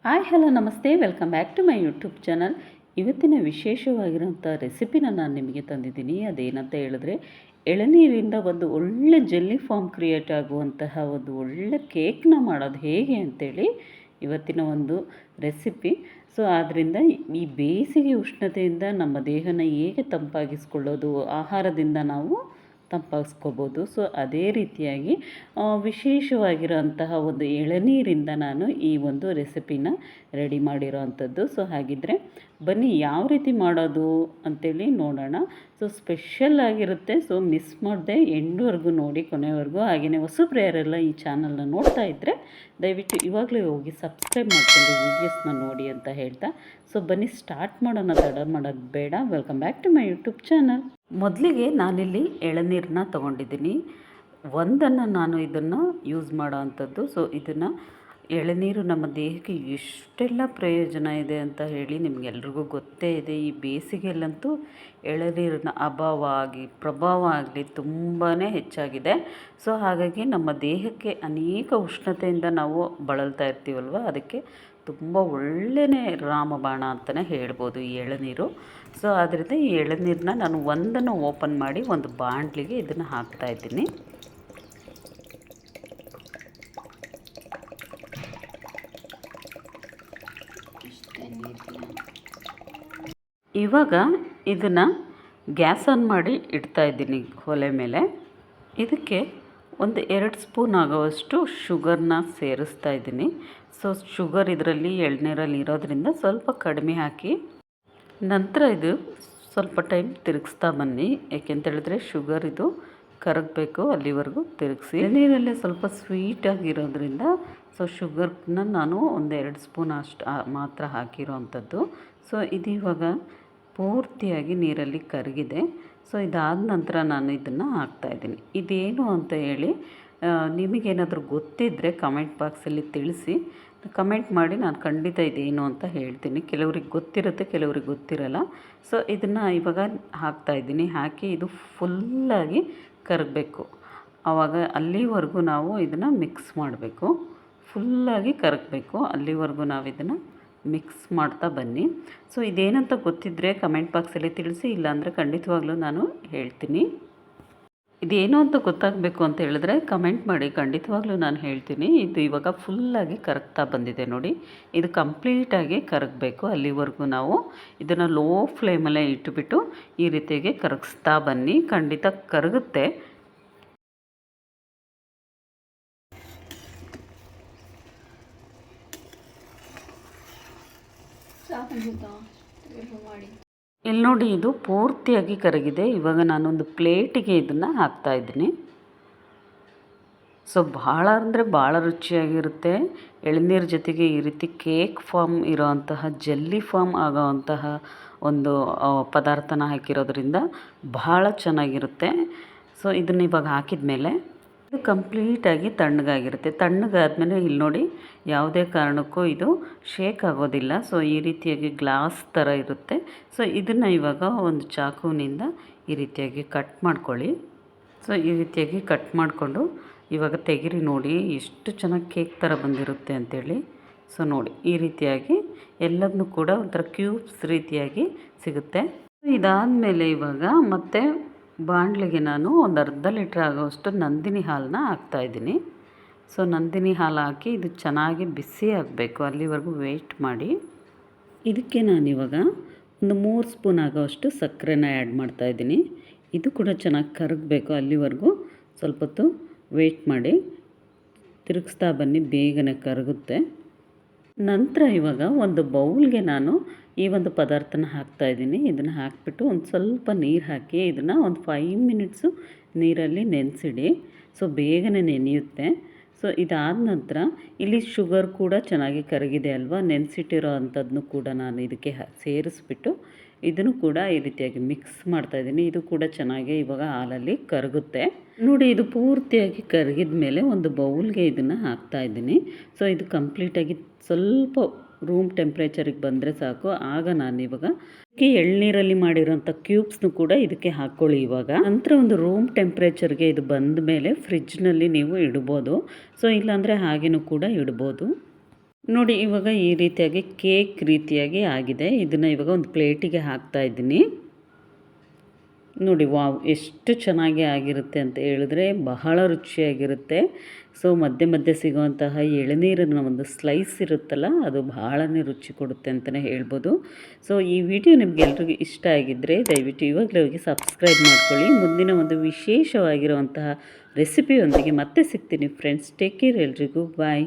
Hi hello ನಮಸ್ತೆ, welcome back to my YouTube channel. ಇವತ್ತಿನ ವಿಶೇಷವಾಗಿರೋಂಥ ರೆಸಿಪಿನ ನಾನು ನಿಮಗೆ ತಂದಿದ್ದೀನಿ. ಅದೇನಂತ ಹೇಳಿದ್ರೆ, ಎಳನೀರಿಂದ ಒಂದು ಒಳ್ಳೆ ಜೆಲ್ಲಿ ಫಾರ್ಮ್ ಕ್ರಿಯೇಟ್ ಆಗುವಂತಹ ಒಂದು ಒಳ್ಳೆ ಕೇಕ್ನ ಮಾಡೋದು ಹೇಗೆ ಅಂತೇಳಿ ಇವತ್ತಿನ ಒಂದು ರೆಸಿಪಿ. ಸೊ ಆದ್ದರಿಂದ ಈ ಬೇಸಿಗೆ ಉಷ್ಣತೆಯಿಂದ ನಮ್ಮ ದೇಹನ ಹೇಗೆ ತಂಪಾಗಿಸ್ಕೊಳ್ಳೋದು, ಆಹಾರದಿಂದ ನಾವು ತಂಪಾಗಿಸ್ಕೋಬೋದು. ಸೊ ಅದೇ ರೀತಿಯಾಗಿ ವಿಶೇಷವಾಗಿರೋಂತಹ ಒಂದು ಎಳನೀರಿಂದ ನಾನು ಈ ಒಂದು ರೆಸಿಪಿನ ರೆಡಿ ಮಾಡಿರೋ ಅಂಥದ್ದು. ಸೊ ಹಾಗಿದ್ದರೆ ಬನ್ನಿ ಯಾವ ರೀತಿ ಮಾಡೋದು ಅಂಥೇಳಿ ನೋಡೋಣ. ಸೊ ಸ್ಪೆಷಲ್ ಆಗಿರುತ್ತೆ. ಸೊ ಮಿಸ್ ಮಾಡದೆ ಎಂಡ್ವರೆಗೂ ನೋಡಿ, ಕೊನೆವರೆಗೂ. ಹಾಗೆಯೇ ಹೊಸಬ್ರು ಯಾರೆಲ್ಲ ಈ ಚಾನಲ್ನ ನೋಡ್ತಾ ಇದ್ದರೆ ದಯವಿಟ್ಟು ಇವಾಗಲೇ ಹೋಗಿ ಸಬ್ಸ್ಕ್ರೈಬ್ ಮಾಡ್ಕೊಂಡು ವೀಡಿಯೋಸ್ನ ನೋಡಿ ಅಂತ ಹೇಳ್ತಾ, ಸೊ ಬನ್ನಿ ಸ್ಟಾರ್ಟ್ ಮಾಡೋಣ, ತಡ ಮಾಡೋದು ಬೇಡ. Welcome back to my YouTube channel. ಮೊದಲಿಗೆ ನಾನಿಲ್ಲಿ ಎಳನೀರನ್ನ ತೊಗೊಂಡಿದ್ದೀನಿ. ಒಂದನ್ನು ನಾನು ಇದನ್ನು ಯೂಸ್ ಮಾಡೋ ಅಂಥದ್ದು. ಸೊ ಇದನ್ನು ಎಳನೀರು ನಮ್ಮ ದೇಹಕ್ಕೆ ಎಷ್ಟೆಲ್ಲ ಪ್ರಯೋಜನ ಇದೆ ಅಂತ ಹೇಳಿ ನಿಮಗೆಲ್ರಿಗೂ ಗೊತ್ತೇ ಇದೆ. ಈ ಬೇಸಿಗೆಯಲ್ಲಂತೂ ಎಳನೀರಿನ ಪ್ರಭಾವ ಆಗಲಿ ತುಂಬಾ ಹೆಚ್ಚಾಗಿದೆ. ಸೊ ಹಾಗಾಗಿ ನಮ್ಮ ದೇಹಕ್ಕೆ ಅನೇಕ ಉಷ್ಣತೆಯಿಂದ ನಾವು ಬಳಲ್ತಾ ಇರ್ತೀವಲ್ವ, ಅದಕ್ಕೆ ತುಂಬ ಒಳ್ಳೆಯೇ ರಾಮಬಾಣ ಅಂತಲೇ ಹೇಳ್ಬೋದು ಈ ಎಳನೀರು. ಸೊ ಆದ್ದರಿಂದ ಈ ಎಳನೀರನ್ನ ನಾನು ಒಂದನ್ನು ಓಪನ್ ಮಾಡಿ ಒಂದು ಬಾಣಲಿಗೆ ಇದನ್ನು ಹಾಕ್ತಾಯಿದ್ದೀನಿ. ಇವಾಗ ಇದನ್ನು ಗ್ಯಾಸ್ ಆನ್ ಮಾಡಿ ಇಡ್ತಾಯಿದ್ದೀನಿ ಒಲೆ ಮೇಲೆ. ಇದಕ್ಕೆ ಒಂದು 2 ಸ್ಪೂನ್ ಆಗೋವಷ್ಟು ಶುಗರ್ನ ಸೇರಿಸ್ತಾ ಇದ್ದೀನಿ. ಸೊ ಶುಗರ್ ಇದರಲ್ಲಿ ಎಳ್ನೀರಲ್ಲಿ ಇರೋದ್ರಿಂದ ಸ್ವಲ್ಪ ಕಡಿಮೆ ಹಾಕಿ, ನಂತರ ಇದು ಸ್ವಲ್ಪ ಟೈಮ್ ತಿರುಗಿಸ್ತಾ ಬನ್ನಿ. ಏಕೆಂತೇಳಿದ್ರೆ ಶುಗರ್ ಇದು ಕರಗಬೇಕು, ಅಲ್ಲಿವರೆಗೂ ತಿರುಗಿಸಿ. ಎಳ್ನೀರಲ್ಲೇ ಸ್ವಲ್ಪ ಸ್ವೀಟಾಗಿರೋದ್ರಿಂದ ಸೊ ಶುಗರ್ನ ನಾನು ಒಂದು 2 ಸ್ಪೂನ್ ಅಷ್ಟು ಮಾತ್ರ ಹಾಕಿರೋ ಅಂಥದ್ದು. ಸೊ ಇದು ಇವಾಗ ಪೂರ್ತಿಯಾಗಿ ನೀರಲ್ಲಿ ಕರಗಿದೆ. ಸೊ ಇದಾದ ನಂತರ ನಾನು ಇದನ್ನು ಹಾಕ್ತಾಯಿದ್ದೀನಿ. ಇದೇನು ಅಂತ ಹೇಳಿ ನಿಮಗೇನಾದರೂ ಗೊತ್ತಿದ್ದರೆ ಕಮೆಂಟ್ ಬಾಕ್ಸಲ್ಲಿ ತಿಳಿಸಿ. ಕಮೆಂಟ್ ಮಾಡಿ, ನಾನು ಖಂಡಿತ ಇದೇನು ಅಂತ ಹೇಳ್ತೀನಿ. ಕೆಲವ್ರಿಗೆ ಗೊತ್ತಿರುತ್ತೆ, ಕೆಲವ್ರಿಗೆ ಗೊತ್ತಿರಲ್ಲ. ಸೊ ಇದನ್ನು ಇವಾಗ ಹಾಕ್ತಾಯಿದ್ದೀನಿ. ಹಾಕಿ ಇದು ಫುಲ್ಲಾಗಿ ಕರಗಬೇಕು. ಆವಾಗ ಅಲ್ಲಿವರೆಗೂ ನಾವು ಇದನ್ನು ಮಿಕ್ಸ್ ಮಾಡಬೇಕು. ಫುಲ್ಲಾಗಿ ಕರಗಬೇಕು, ಅಲ್ಲಿವರೆಗೂ ನಾವು ಇದನ್ನು ಮಿಕ್ಸ್ ಮಾಡ್ತಾ ಬನ್ನಿ. ಸೊ ಇದೇನಂತ ಗೊತ್ತಿದ್ದರೆ ಕಮೆಂಟ್ ಬಾಕ್ಸಲ್ಲಿ ತಿಳಿಸಿ, ಇಲ್ಲಾಂದರೆ ಖಂಡಿತವಾಗ್ಲೂ ನಾನು ಹೇಳ್ತೀನಿ. ಇದೇನು ಅಂತ ಗೊತ್ತಾಗಬೇಕು ಅಂತ ಹೇಳಿದ್ರೆ ಕಮೆಂಟ್ ಮಾಡಿ, ಖಂಡಿತವಾಗ್ಲೂ ನಾನು ಹೇಳ್ತೀನಿ. ಇದು ಇವಾಗ ಫುಲ್ಲಾಗಿ ಕರಗ್ತಾ ಬಂದಿದೆ ನೋಡಿ. ಇದು ಕಂಪ್ಲೀಟಾಗಿ ಕರಗಬೇಕು. ಅಲ್ಲಿವರೆಗೂ ನಾವು ಇದನ್ನು ಲೋ ಫ್ಲೇಮಲ್ಲೇ ಇಟ್ಟುಬಿಟ್ಟು ಈ ರೀತಿಯಾಗಿ ಕರಗಿಸ್ತಾ ಬನ್ನಿ. ಖಂಡಿತ ಕರಗುತ್ತೆ. ಇಲ್ಲಿ ನೋಡಿ, ಇದು ಪೂರ್ತಿಯಾಗಿ ಕರಗಿದೆ. ಇವಾಗ ನಾನೊಂದು ಪ್ಲೇಟಿಗೆ ಇದನ್ನು ಹಾಕ್ತಾಯಿದ್ದೀನಿ. ಸೊ ಭಾಳ ಅಂದರೆ ಭಾಳ ರುಚಿಯಾಗಿರುತ್ತೆ. ಎಳನೀರು ಜೊತೆಗೆ ಈ ರೀತಿ ಕೇಕ್ ಫಾರ್ಮ್ ಇರೋವಂತಹ, ಜೆಲ್ಲಿ ಫಾರ್ಮ್ ಆಗೋವಂತಹ ಒಂದು ಪದಾರ್ಥನ ಹಾಕಿರೋದ್ರಿಂದ ಭಾಳ ಚೆನ್ನಾಗಿರುತ್ತೆ. ಸೊ ಇದನ್ನು ಇವಾಗ ಹಾಕಿದ ಮೇಲೆ ಇದು ಕಂಪ್ಲೀಟಾಗಿ ತಣ್ಣಗಾಗಿರುತ್ತೆ. ತಣ್ಣಗಾದ್ಮೇಲೆ ಇಲ್ಲಿ ನೋಡಿ, ಯಾವುದೇ ಕಾರಣಕ್ಕೂ ಇದು ಶೇಕ್ ಆಗೋದಿಲ್ಲ. ಸೊ ಈ ರೀತಿಯಾಗಿ ಗ್ಲಾಸ್ ಥರ ಇರುತ್ತೆ. ಸೊ ಇದನ್ನು ಇವಾಗ ಒಂದು ಚಾಕುವಿನಿಂದ ಈ ರೀತಿಯಾಗಿ ಕಟ್ ಮಾಡ್ಕೊಳ್ಳಿ. ಸೊ ಈ ರೀತಿಯಾಗಿ ಕಟ್ ಮಾಡಿಕೊಂಡು ಇವಾಗ ತೆಗಿರಿ. ನೋಡಿ ಎಷ್ಟು ಚೆನ್ನಾಗಿ ಕೇಕ್ ಥರ ಬಂದಿರುತ್ತೆ ಅಂಥೇಳಿ. ಸೊ ನೋಡಿ, ಈ ರೀತಿಯಾಗಿ ಎಲ್ಲದನ್ನೂ ಕೂಡ ಒಂಥರ ಕ್ಯೂಬ್ಸ್ ರೀತಿಯಾಗಿ ಸಿಗುತ್ತೆ. ಇದಾದಮೇಲೆ ಇವಾಗ ಮತ್ತೆ ಬಾಣಲಿಗೆ ನಾನು ಒಂದು ಅರ್ಧ ಲೀಟ್ರ್ ಆಗೋವಷ್ಟು ನಂದಿನಿ ಹಾಲನ್ನ ಹಾಕ್ತಾಯಿದ್ದೀನಿ. ಸೊ ನಂದಿನಿ ಹಾಲು ಹಾಕಿ ಇದು ಚೆನ್ನಾಗಿ ಬಿಸಿ ಆಗಬೇಕು, ಅಲ್ಲಿವರೆಗೂ ವೆಯ್ಟ್ ಮಾಡಿ. ಇದಕ್ಕೆ ನಾನಿವಾಗ ಒಂದು 3 ಸ್ಪೂನ್ ಆಗೋವಷ್ಟು ಸಕ್ಕರೆನ ಆ್ಯಡ್ ಮಾಡ್ತಾಯಿದ್ದೀನಿ. ಇದು ಕೂಡ ಚೆನ್ನಾಗಿ ಕರಗಬೇಕು, ಅಲ್ಲಿವರೆಗೂ ಸ್ವಲ್ಪ ಹೊತ್ತು ವೆಯ್ಟ್ ಮಾಡಿ. ತಿರುಗಿಸ್ತಾ ಬನ್ನಿ, ಬೇಗನೆ ಕರಗುತ್ತೆ. ನಂತರ ಇವಾಗ ಒಂದು ಬೌಲ್ಗೆ ನಾನು ಈ ಒಂದು ಪದಾರ್ಥನ ಹಾಕ್ತಾಯಿದ್ದೀನಿ. ಇದನ್ನು ಹಾಕಿಬಿಟ್ಟು ಒಂದು ಸ್ವಲ್ಪ ನೀರು ಹಾಕಿ ಇದನ್ನು ಒಂದು 5 ಮಿನಿಟ್ಸು ನೀರಲ್ಲಿ ನೆನೆಸಿಡಿ. ಸೊ ಬೇಗನೆ ನೆನೆಯುತ್ತೆ. ಸೊ ಇದಾದ ನಂತರ ಇಲ್ಲಿ ಶುಗರ್ ಕೂಡ ಚೆನ್ನಾಗಿ ಕರಗಿದೆ ಅಲ್ವಾ, ನೆನೆಸಿಟ್ಟಿರೋ ಅಂಥದ್ದನ್ನು ಕೂಡ ನಾನು ಇದಕ್ಕೆ ಸೇರಿಸ್ಬಿಟ್ಟು ಇದನ್ನು ಕೂಡ ಈ ರೀತಿಯಾಗಿ ಮಿಕ್ಸ್ ಮಾಡ್ತಾಯಿದ್ದೀನಿ. ಇದು ಕೂಡ ಚೆನ್ನಾಗಿ ಇವಾಗ ಹಾಲಲ್ಲಿ ಕರಗುತ್ತೆ ನೋಡಿ. ಇದು ಪೂರ್ತಿಯಾಗಿ ಕರಗಿದ ಮೇಲೆ ಒಂದು ಬೌಲ್ಗೆ ಇದನ್ನು ಹಾಕ್ತಾಯಿದ್ದೀನಿ. ಸೊ ಇದು ಕಂಪ್ಲೀಟಾಗಿ ಸ್ವಲ್ಪ ರೂಮ್ ಟೆಂಪ್ರೇಚರಿಗೆ ಬಂದರೆ ಸಾಕು. ಆಗ ನಾನು ಇವಾಗ ಎಳ್ನೀರಲ್ಲಿ ಮಾಡಿರೋಂಥ ಕ್ಯೂಬ್ಸ್ನು ಕೂಡ ಇದಕ್ಕೆ ಹಾಕ್ಕೊಳ್ಳಿ. ಇವಾಗ ನಂತರ ಒಂದು ರೂಮ್ ಟೆಂಪ್ರೇಚರ್ಗೆ ಇದು ಬಂದ ಮೇಲೆ ಫ್ರಿಜ್ನಲ್ಲಿ ನೀವು ಇಡ್ಬೋದು. ಸೊ ಇಲ್ಲಾಂದರೆ ಹಾಗೇನೂ ಕೂಡ ಇಡ್ಬೋದು. ನೋಡಿ ಇವಾಗ ಈ ರೀತಿಯಾಗಿ ಕೇಕ್ ರೀತಿಯಾಗಿ ಆಗಿದೆ. ಇದನ್ನು ಇವಾಗ ಒಂದು ಪ್ಲೇಟಿಗೆ ಹಾಕ್ತಾ ಇದ್ದೀನಿ. ನೋಡಿ ವಾವ್, ಎಷ್ಟು ಚೆನ್ನಾಗಿ ಆಗಿರುತ್ತೆ ಅಂತ ಹೇಳಿದ್ರೆ ಬಹಳ ರುಚಿಯಾಗಿರುತ್ತೆ. ಸೊ ಮಧ್ಯೆ ಮಧ್ಯೆ ಸಿಗುವಂತಹ ಎಳನೀರಿನ ಒಂದು ಸ್ಲೈಸ್ ಇರುತ್ತಲ್ಲ, ಅದು ಬಹಳನೇ ರುಚಿ ಕೊಡುತ್ತೆ ಅಂತಲೇ ಹೇಳ್ಬೋದು. ಸೊ ಈ ವಿಡಿಯೋ ನಿಮ್ಗೆ ಎಲ್ರಿಗೂ ಇಷ್ಟ ಆಗಿದ್ದರೆ ದಯವಿಟ್ಟು ಇವಾಗಲೇ ಹೋಗಿ ಸಬ್ಸ್ಕ್ರೈಬ್ ಮಾಡ್ಕೊಳ್ಳಿ. ಮುಂದಿನ ಒಂದು ವಿಶೇಷವಾಗಿರುವಂತಹ ರೆಸಿಪಿಯೊಂದಿಗೆ ಮತ್ತೆ ಸಿಗ್ತೀನಿ ಫ್ರೆಂಡ್ಸ್. ಟೇಕ್ ಕೇರ್, ಎಲ್ರಿಗೂ ಬಾಯ್.